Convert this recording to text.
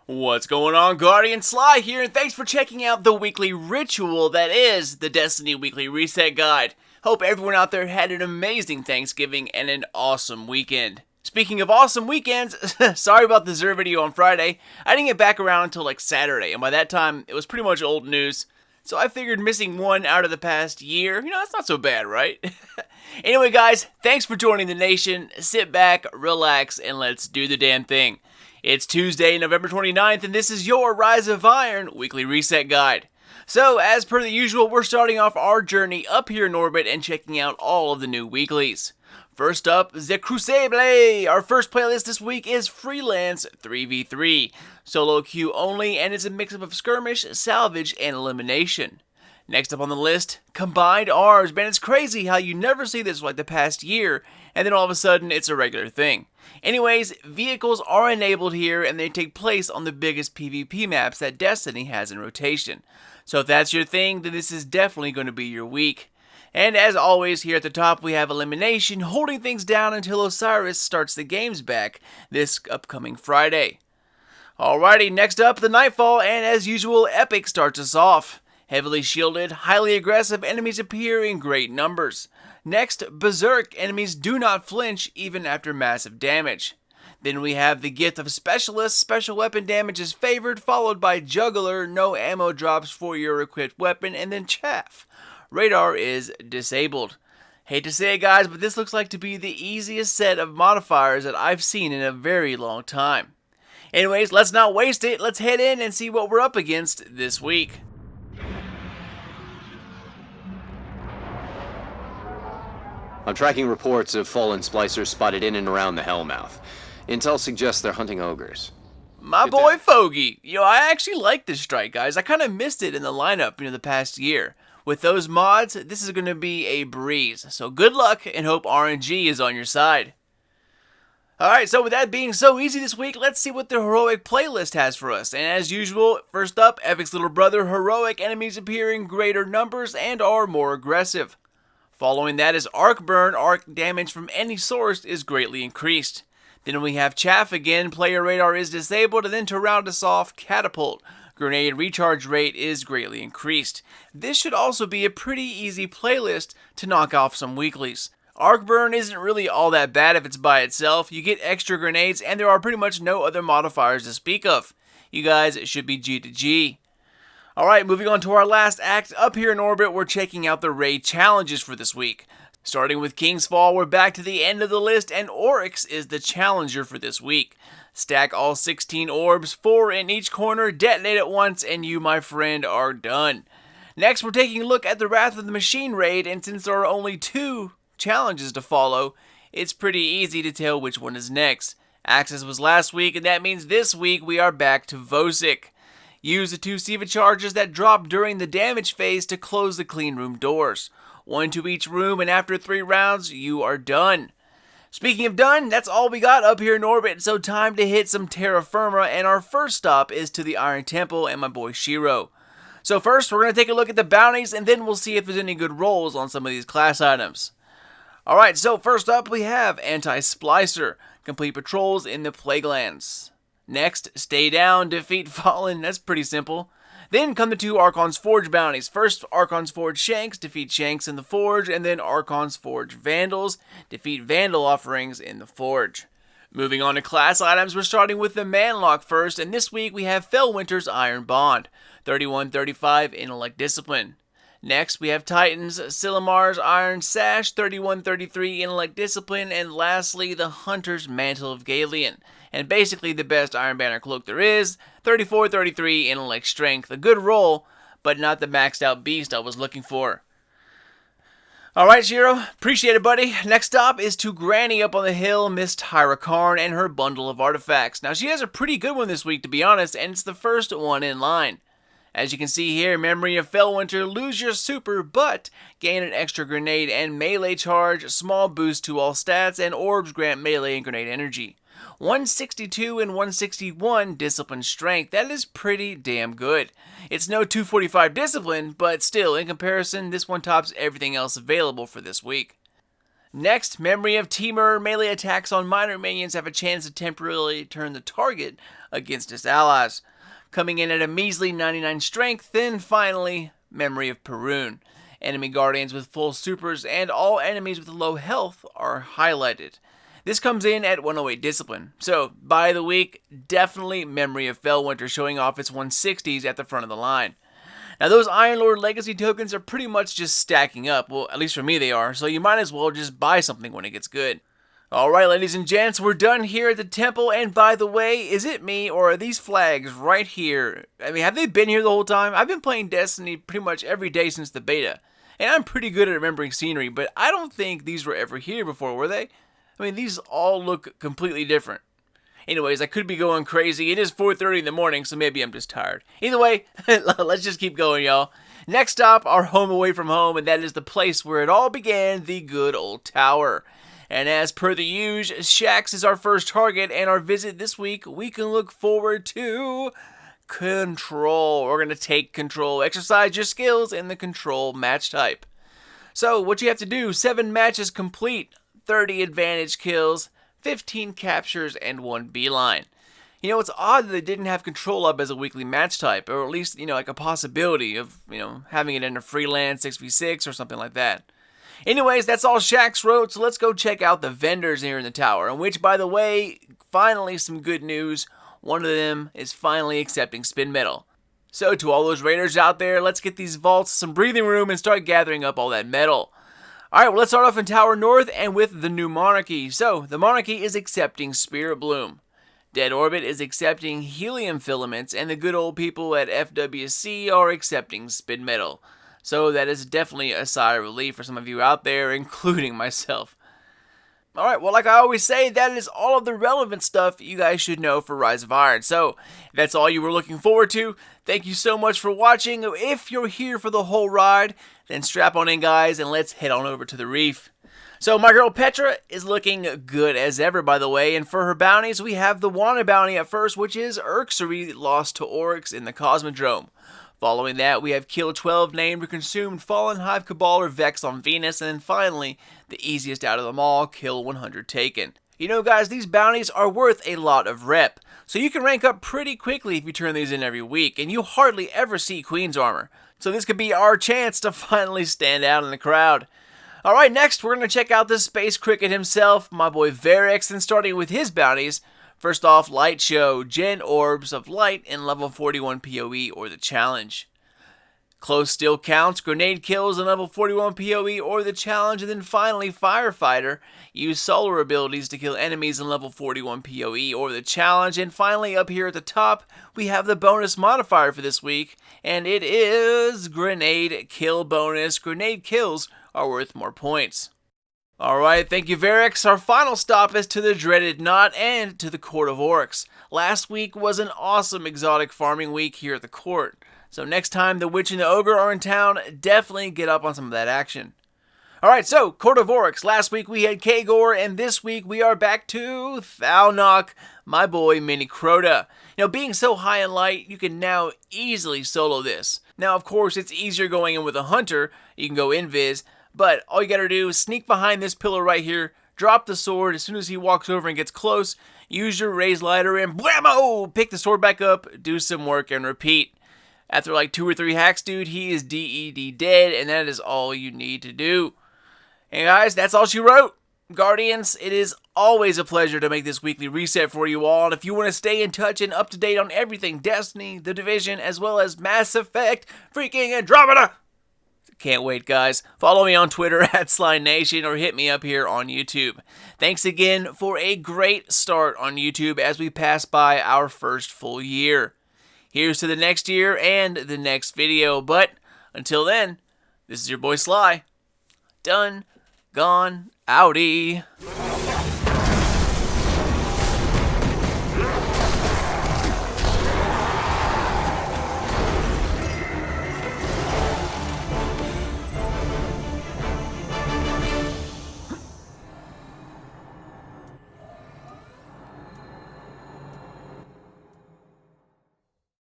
What's going on, Guardian? Sly here, and thanks for checking out the weekly ritual that is the Destiny Weekly Reset Guide. Hope everyone out there had an amazing Thanksgiving and an awesome weekend. Speaking of awesome weekends, sorry about the Zer video on Friday. I didn't get back around until like Saturday, and by that time, it was pretty much old news. So I figured missing one out of the past year, that's not so bad, right? Anyway, guys, thanks for joining the nation. Sit back, relax, and let's do the damn thing. It's Tuesday, November 29th, and this is your Rise of Iron Weekly Reset Guide. So, as per the usual, we're starting off our journey up here in orbit and checking out all of the new weeklies. First up, The Crucible! Our first playlist this week is Freelance 3v3. Solo queue only, and it's a mix of skirmish, salvage, and elimination. Next up on the list, Combined Arms. Man, it's crazy how you never see this for like the past year, and then all of a sudden it's a regular thing. Anyways, vehicles are enabled here, and they take place on the biggest PvP maps that Destiny has in rotation. So if that's your thing, then this is definitely going to be your week. And as always, here at the top we have Elimination, holding things down until Osiris starts the games back this upcoming Friday. Alrighty, next up, the Nightfall, and as usual, Epic starts us off. Heavily shielded, highly aggressive enemies appear in great numbers. Next, Berserk, enemies do not flinch even after massive damage. Then we have the Gift of Specialist, special weapon damage is favored, followed by Juggler, no ammo drops for your equipped weapon, and then Chaff. Radar is disabled. Hate to say it, guys, but this looks like to be the easiest set of modifiers that I've seen in a very long time. Anyways, let's not waste it, let's head in and see what we're up against this week. I'm tracking reports of fallen splicers spotted in and around the Hellmouth. Intel suggests they're hunting ogres. My boy Fogey. I actually like this strike, guys. I kind of missed it in the lineup, the past year. With those mods, this is going to be a breeze. So good luck and hope RNG is on your side. Alright, so with that being so easy this week, let's see what the Heroic playlist has for us. And as usual, first up, Epic's little brother, Heroic, enemies appear in greater numbers and are more aggressive. Following that is Arc Burn, arc damage from any source is greatly increased. Then we have Chaff again, player radar is disabled, and then to round us off, Catapult. Grenade recharge rate is greatly increased. This should also be a pretty easy playlist to knock off some weeklies. Arc Burn isn't really all that bad if it's by itself, you get extra grenades, and there are pretty much no other modifiers to speak of. You guys should be G to G. Alright, moving on to our last act. Up here in orbit, we're checking out the raid challenges for this week. Starting with King's Fall, we're back to the end of the list, and Oryx is the challenger for this week. Stack all 16 orbs, 4 in each corner, detonate at once, and you, my friend, are done. Next, we're taking a look at the Wrath of the Machine raid, and since there are only 2 challenges to follow, it's pretty easy to tell which one is next. Access was last week, and that means this week we are back to Vosik. Use the 2 Siva charges that drop during the damage phase to close the clean room doors. 1 to each room, and after 3 rounds, you are done. Speaking of done, that's all we got up here in orbit, so time to hit some terra firma, and our first stop is to the Iron Temple and my boy Shiro. So first, we're going to take a look at the bounties, and then we'll see if there's any good rolls on some of these class items. Alright, so first up we have Anti-Splicer. Complete patrols in the Plaguelands. Next, Stay Down, defeat Fallen, that's pretty simple. Then come the 2 Archon's Forge bounties. First, Archon's Forge Shanks, defeat Shanks in the Forge, and then Archon's Forge Vandals, defeat Vandal offerings in the Forge. Moving on to class items, we're starting with the Manlock first, and this week we have Fellwinter's Iron Bond, 3135 Intellect Discipline. Next, we have Titans, Silimar's Iron Sash, 3133 Intellect Discipline, and lastly, the Hunter's Mantle of Galeon. And basically the best Iron Banner cloak there is, 3433 Intellect Strength. A good roll, but not the maxed out beast I was looking for. Alright, Shiro, appreciate it, buddy. Next stop is to Granny up on the hill, Miss Tyra Karn, and her bundle of artifacts. Now, she has a pretty good one this week, to be honest, and it's the first one in line. As you can see here, Memory of Fellwinter, lose your super, but gain an extra grenade and melee charge, small boost to all stats, and orbs grant melee and grenade energy. 162 and 161 discipline strength, that is pretty damn good. It's no 245 discipline, but still, in comparison, this one tops everything else available for this week. Next, Memory of Teamer. Melee attacks on minor minions have a chance to temporarily turn the target against its allies, coming in at a measly 99 strength. Then finally, Memory of Perun. Enemy guardians with full supers and all enemies with low health are highlighted. This comes in at 108 discipline. So, by the week, definitely Memory of Fellwinter showing off its 160s at the front of the line. Now those Iron Lord Legacy tokens are pretty much just stacking up. Well, at least for me they are, so you might as well just buy something when it gets good. Alright, ladies and gents, we're done here at the temple, and by the way, is it me or are these flags right here? I mean, have they been here the whole time? I've been playing Destiny pretty much every day since the beta, and I'm pretty good at remembering scenery, but I don't think these were ever here before, were they? I mean, these all look completely different. Anyways, I could be going crazy. It is 4:30 in the morning, so maybe I'm just tired. Either way, let's just keep going, y'all. Next stop, our home away from home, and that is the place where it all began, the good old tower. And as per the usual, Shaxx is our first target, and our visit this week, we can look forward to control. We're going to take control. Exercise your skills in the control match type. So, what you have to do, 7 matches complete, 30 advantage kills, 15 captures, and 1 beeline. You know, it's odd that they didn't have control up as a weekly match type, or at least, like a possibility of, having it in a freelance 6v6 or something like that. Anyways, that's all Shaxx wrote, so let's go check out the vendors here in the tower, and which, by the way, finally some good news. One of them is finally accepting spin metal. So to all those raiders out there, let's get these vaults some breathing room and start gathering up all that metal. Alright, well, let's start off in Tower North and with the new Monarchy. So, the Monarchy is accepting Spirit Bloom. Dead Orbit is accepting Helium Filaments, and the good old people at FWC are accepting Spin Metal. So that is definitely a sigh of relief for some of you out there, including myself. Alright, well, like I always say, that is all of the relevant stuff you guys should know for Rise of Iron. So, if that's all you were looking forward to, thank you so much for watching. If you're here for the whole ride, then strap on in, guys, and let's head on over to the reef. So, my girl Petra is looking good as ever, by the way, and for her bounties, we have the Wanted bounty at first, which is Urxary lost to Oryx in the Cosmodrome. Following that, we have Kill 12 named or consumed Fallen Hive Cabal or Vex on Venus, and then finally, the easiest out of them all, Kill 100 taken. You know, guys, these bounties are worth a lot of rep, so you can rank up pretty quickly if you turn these in every week, and you hardly ever see Queen's Armor. So this could be our chance to finally stand out in the crowd. Alright, next we're going to check out the Space Cricket himself, my boy Varix, and starting with his bounties. First off, Light Show, Gen Orbs of Light in level 41 PoE or the Challenge. Close Still Counts, Grenade Kills in level 41 PoE or the Challenge, and then finally Firefighter, use solar abilities to kill enemies in level 41 PoE or the Challenge, and finally up here at the top, we have the bonus modifier for this week, and it is Grenade Kill bonus. Grenade kills are worth more points. Alright, thank you Varix. Our final stop is to the dreaded Knot and to the Court of Orcs. Last week was an awesome exotic farming week here at the court. So next time the Witch and the Ogre are in town, definitely get up on some of that action. Alright, so Court of Orcs. Last week we had Kagor, and this week we are back to Thalnok, my boy Mini Crota. Being so high in light, you can now easily solo this. Now, of course, it's easier going in with a hunter. You can go invis. But all you gotta do is sneak behind this pillar right here, drop the sword as soon as he walks over and gets close, use your raised lighter and blammo! Pick the sword back up, do some work, and repeat. After like 2 or 3 hacks, dude, he is DED dead, and that is all you need to do. And guys, that's all she wrote. Guardians, it is always a pleasure to make this weekly reset for you all, and if you want to stay in touch and up to date on everything Destiny, The Division, as well as Mass Effect, freaking Andromeda, can't wait, guys. Follow me on Twitter at SlyNation or hit me up here on YouTube. Thanks again for a great start on YouTube as we pass by our first full year. Here's to the next year and the next video, but until then, this is your boy Sly. Done, gone, outie.